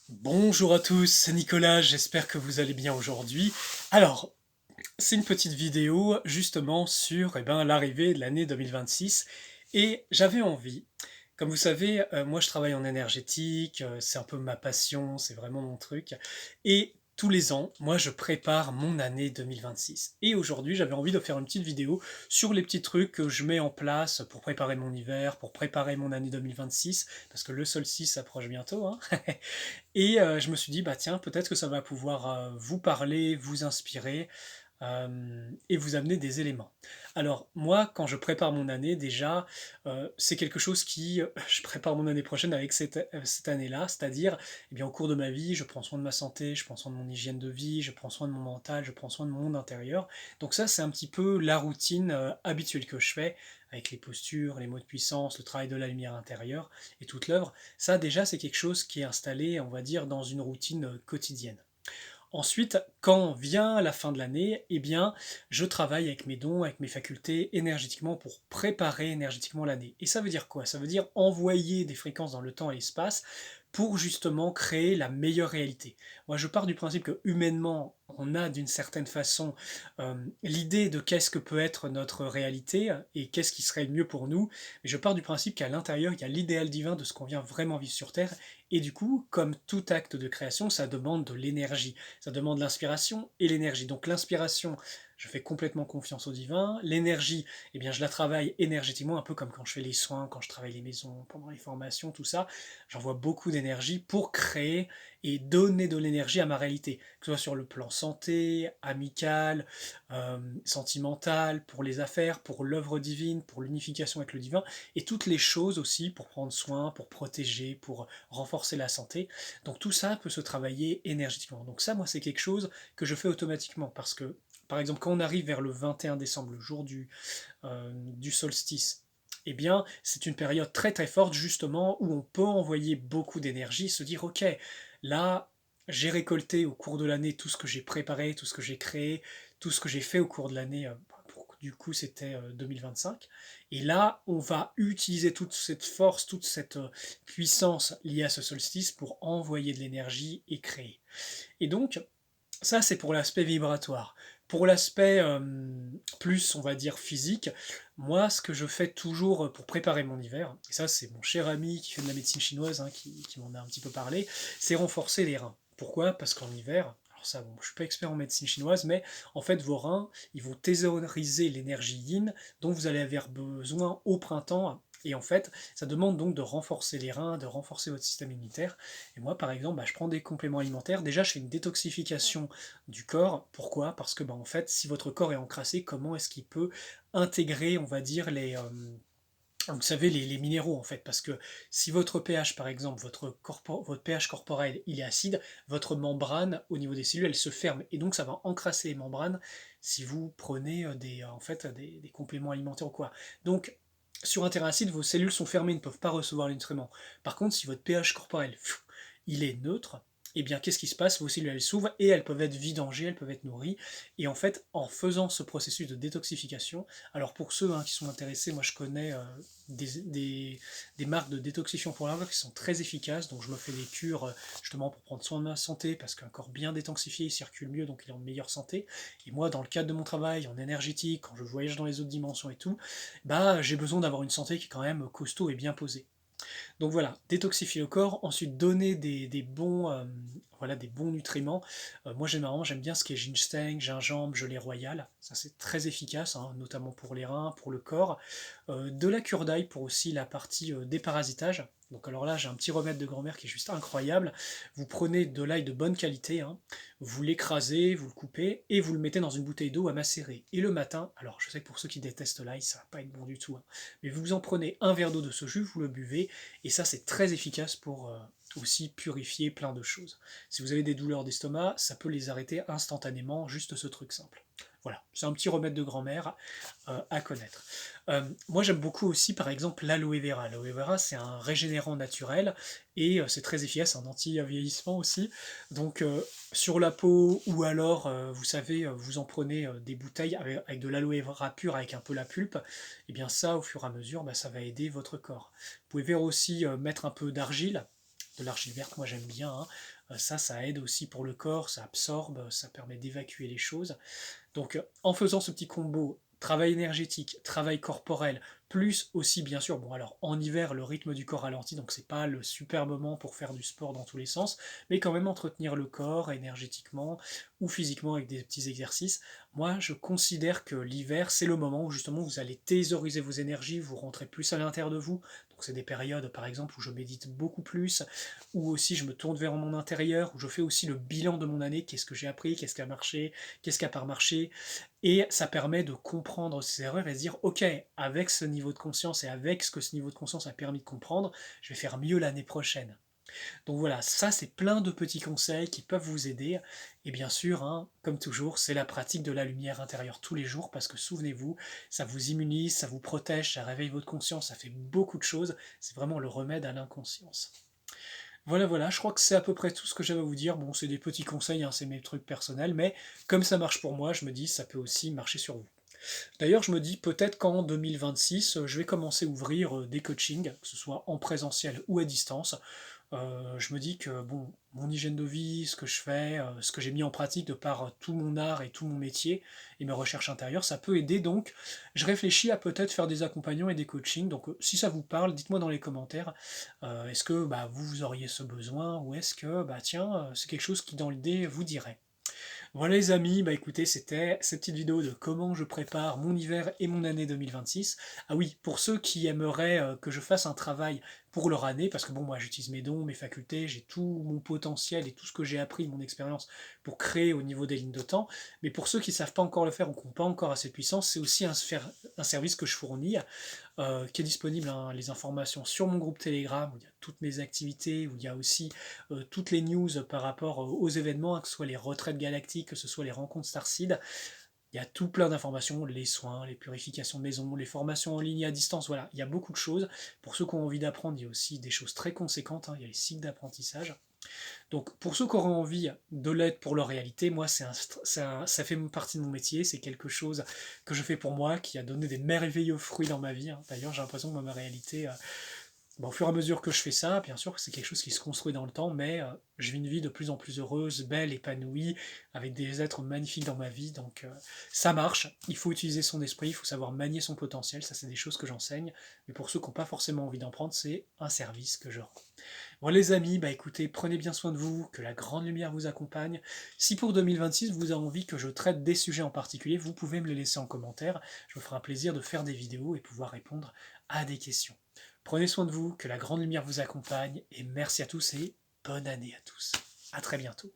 Bonjour à tous, c'est Nicolas, j'espère que vous allez bien aujourd'hui. Alors, c'est une petite vidéo justement sur l'arrivée de l'année 2026 et j'avais envie, comme vous savez, moi je travaille en énergétique, c'est un peu ma passion, c'est vraiment mon truc. Et tous les ans, moi je prépare mon année 2026. Et aujourd'hui, j'avais envie de faire une petite vidéo sur les petits trucs que je mets en place pour préparer mon hiver, pour préparer mon année 2026, parce que le solstice approche bientôt, hein. Et je me suis dit, bah tiens, peut-être que ça va pouvoir vous parler, vous inspirer et vous amener des éléments. Alors moi, quand je prépare mon année, déjà, c'est quelque chose qui, je prépare mon année prochaine avec cette année-là, c'est-à-dire, eh bien, au cours de ma vie, je prends soin de ma santé, je prends soin de mon hygiène de vie, je prends soin de mon mental, je prends soin de mon monde intérieur. Donc ça, c'est un petit peu la routine habituelle que je fais, avec les postures, les mots de puissance, le travail de la lumière intérieure et toute l'œuvre. Ça, déjà, c'est quelque chose qui est installé, on va dire, dans une routine quotidienne. Ensuite, quand vient la fin de l'année, eh bien, je travaille avec mes dons, avec mes facultés énergétiquement pour préparer énergétiquement l'année. Et ça veut dire quoi? Ça veut dire envoyer des fréquences dans le temps et l'espace pour justement créer la meilleure réalité. Moi, je pars du principe que humainement, on a d'une certaine façon l'idée de qu'est-ce que peut être notre réalité et qu'est-ce qui serait le mieux pour nous. Mais je pars du principe qu'à l'intérieur, il y a l'idéal divin de ce qu'on vient vraiment vivre sur Terre. Et du coup, comme tout acte de création, ça demande de l'énergie. Ça demande l'inspiration et l'énergie. Donc l'inspiration, je fais complètement confiance au divin. L'énergie, eh bien, je la travaille énergétiquement, un peu comme quand je fais les soins, quand je travaille les maisons, pendant les formations, tout ça. J'envoie beaucoup d'énergie pour créer et donner de l'énergie à ma réalité, que ce soit sur le plan santé, amical, sentimental, pour les affaires, pour l'œuvre divine, pour l'unification avec le divin, et toutes les choses aussi pour prendre soin, pour protéger, pour renforcer la santé. Donc tout ça peut se travailler énergétiquement. Donc ça, moi, c'est quelque chose que je fais automatiquement parce que, par exemple, quand on arrive vers le 21 décembre, le jour du solstice, eh bien, c'est une période très très forte justement où on peut envoyer beaucoup d'énergie, se dire, ok, là, j'ai récolté au cours de l'année tout ce que j'ai préparé, tout ce que j'ai créé, tout ce que j'ai fait au cours de l'année, du coup c'était 2025. Et là, on va utiliser toute cette force, toute cette puissance liée à ce solstice pour envoyer de l'énergie et créer. Et donc, ça, c'est pour l'aspect vibratoire. Pour l'aspect plus, on va dire, physique, moi, ce que je fais toujours pour préparer mon hiver, et ça, c'est mon cher ami qui fait de la médecine chinoise hein, qui m'en a un petit peu parlé, c'est renforcer les reins. Pourquoi? Parce qu'en hiver, alors ça, bon, je suis pas expert en médecine chinoise, mais en fait, vos reins, ils vont thésauriser l'énergie yin dont vous allez avoir besoin au printemps. Et en fait, ça demande donc de renforcer les reins, de renforcer votre système immunitaire. Et moi, par exemple, je prends des compléments alimentaires. Déjà, je fais une détoxification du corps. Pourquoi? Parce que, en fait, si votre corps est encrassé, comment est-ce qu'il peut intégrer, on va dire, vous savez, les minéraux, en fait? Parce que si votre pH, par exemple, votre pH corporel, il est acide, votre membrane, au niveau des cellules, elle se ferme. Et donc, ça va encrasser les membranes si vous prenez en fait, des compléments alimentaires ou quoi. Donc, sur un terrain acide, vos cellules sont fermées, ne peuvent pas recevoir les nutriments. Par contre, si votre pH corporel, il est neutre, eh bien, qu'est-ce qui se passe? Vos cellules, elles s'ouvrent et elles peuvent être vidangées, elles peuvent être nourries. Et en fait, en faisant ce processus de détoxification, alors pour ceux qui sont intéressés, moi je connais des, des- des marques de détoxification pour l'arbre qui sont très efficaces, donc je me fais des cures justement pour prendre soin de ma santé, parce qu'un corps bien détoxifié, il circule mieux, donc il est en meilleure santé. Et moi, dans le cadre de mon travail, en énergétique, quand je voyage dans les autres dimensions et tout, j'ai besoin d'avoir une santé qui est quand même costaud et bien posée. Donc voilà, détoxifier le corps, ensuite donner des bons, voilà, des bons nutriments. Moi généralement j'aime bien ce qui est ginseng, gingembre, gelée royale, ça c'est très efficace, hein, notamment pour les reins, pour le corps. De la cure d'ail pour aussi la partie déparasitage. Donc alors là j'ai un petit remède de grand-mère qui est juste incroyable. Vous prenez de l'ail de bonne qualité, hein, vous l'écrasez, vous le coupez et vous le mettez dans une bouteille d'eau à macérer. Et le matin, alors je sais que pour ceux qui détestent l'ail ça va pas être bon du tout, hein, mais vous en prenez un verre d'eau de ce jus, vous le buvez et ça, c'est très efficace pour aussi purifier plein de choses. Si vous avez des douleurs d'estomac, ça peut les arrêter instantanément, juste ce truc simple. Voilà, c'est un petit remède de grand-mère à connaître. Moi, j'aime beaucoup aussi, par exemple, l'aloe vera. L'aloe vera, c'est un régénérant naturel et c'est très efficace, un anti-vieillissement aussi. Donc, sur la peau, ou alors, vous savez, vous en prenez des bouteilles avec de l'aloe vera pur, avec un peu la pulpe, et bien ça, au fur et à mesure, ça va aider votre corps. Vous pouvez aussi mettre un peu d'argile de l'argile verte, moi j'aime bien, hein. Ça aide aussi pour le corps, ça absorbe, ça permet d'évacuer les choses. Donc en faisant ce petit combo, travail énergétique, travail corporel, plus aussi bien sûr, bon alors en hiver le rythme du corps ralentit, donc c'est pas le super moment pour faire du sport dans tous les sens, mais quand même entretenir le corps énergétiquement ou physiquement avec des petits exercices. Moi je considère que l'hiver c'est le moment où justement vous allez thésauriser vos énergies, vous rentrez plus à l'intérieur de vous, donc c'est des périodes par exemple où je médite beaucoup plus, où aussi je me tourne vers mon intérieur, où je fais aussi le bilan de mon année, qu'est-ce que j'ai appris, qu'est-ce qui a marché, qu'est-ce qui a pas marché, et ça permet de comprendre ses erreurs et se dire, ok, avec ce niveau de conscience et avec ce que ce niveau de conscience a permis de comprendre, je vais faire mieux l'année prochaine. Donc voilà, ça c'est plein de petits conseils qui peuvent vous aider. Et bien sûr, hein, comme toujours, c'est la pratique de la lumière intérieure tous les jours, parce que souvenez-vous, ça vous immunise, ça vous protège, ça réveille votre conscience, ça fait beaucoup de choses. C'est vraiment le remède à l'inconscience. Voilà, voilà, je crois que c'est à peu près tout ce que j'avais à vous dire. Bon, c'est des petits conseils, hein, c'est mes trucs personnels, mais comme ça marche pour moi, je me dis ça peut aussi marcher sur vous. D'ailleurs, je me dis peut-être qu'en 2026, je vais commencer à ouvrir des coachings, que ce soit en présentiel ou à distance. Je me dis que bon, mon hygiène de vie, ce que je fais, ce que j'ai mis en pratique de par tout mon art et tout mon métier et mes recherches intérieures, ça peut aider. Donc, je réfléchis à peut-être faire des accompagnements et des coachings. Donc, si ça vous parle, dites-moi dans les commentaires. Est-ce que bah, vous auriez ce besoin ou est-ce que bah tiens, c'est quelque chose qui dans l'idée vous dirait. Voilà les amis, bah écoutez, c'était cette petite vidéo de comment je prépare mon hiver et mon année 2026. Ah oui, pour ceux qui aimeraient que je fasse un travail pour leur année, parce que bon, moi j'utilise mes dons, mes facultés, j'ai tout mon potentiel et tout ce que j'ai appris, mon expérience, pour créer au niveau des lignes de temps, mais pour ceux qui ne savent pas encore le faire ou qui n'ont pas encore assez de puissance, c'est aussi un service que je fournis, qui est disponible, hein, les informations sur mon groupe Telegram, où il y a toutes mes activités, où il y a aussi toutes les news par rapport aux événements, hein, que ce soit les retraites galactiques, que ce soit les rencontres Starseed. Il y a tout plein d'informations, les soins, les purifications de maison, les formations en ligne et à distance, voilà, il y a beaucoup de choses. Pour ceux qui ont envie d'apprendre, il y a aussi des choses très conséquentes, hein, il y a les cycles d'apprentissage. Donc pour ceux qui auront envie de l'aide pour leur réalité, moi ça fait partie de mon métier, c'est quelque chose que je fais pour moi, qui a donné des merveilleux fruits dans ma vie, hein. D'ailleurs j'ai l'impression que moi, ma réalité, bon, au fur et à mesure que je fais ça, bien sûr, c'est quelque chose qui se construit dans le temps, mais je vis une vie de plus en plus heureuse, belle, épanouie, avec des êtres magnifiques dans ma vie, donc ça marche. Il faut utiliser son esprit, il faut savoir manier son potentiel, ça c'est des choses que j'enseigne, mais pour ceux qui n'ont pas forcément envie d'en prendre, c'est un service que je rends. Bon les amis, bah écoutez, prenez bien soin de vous, que la grande lumière vous accompagne. Si pour 2026 vous avez envie que je traite des sujets en particulier, vous pouvez me les laisser en commentaire, je me ferai un plaisir de faire des vidéos et pouvoir répondre à des questions. Prenez soin de vous, que la grande lumière vous accompagne, et merci à tous et bonne année à tous. À très bientôt.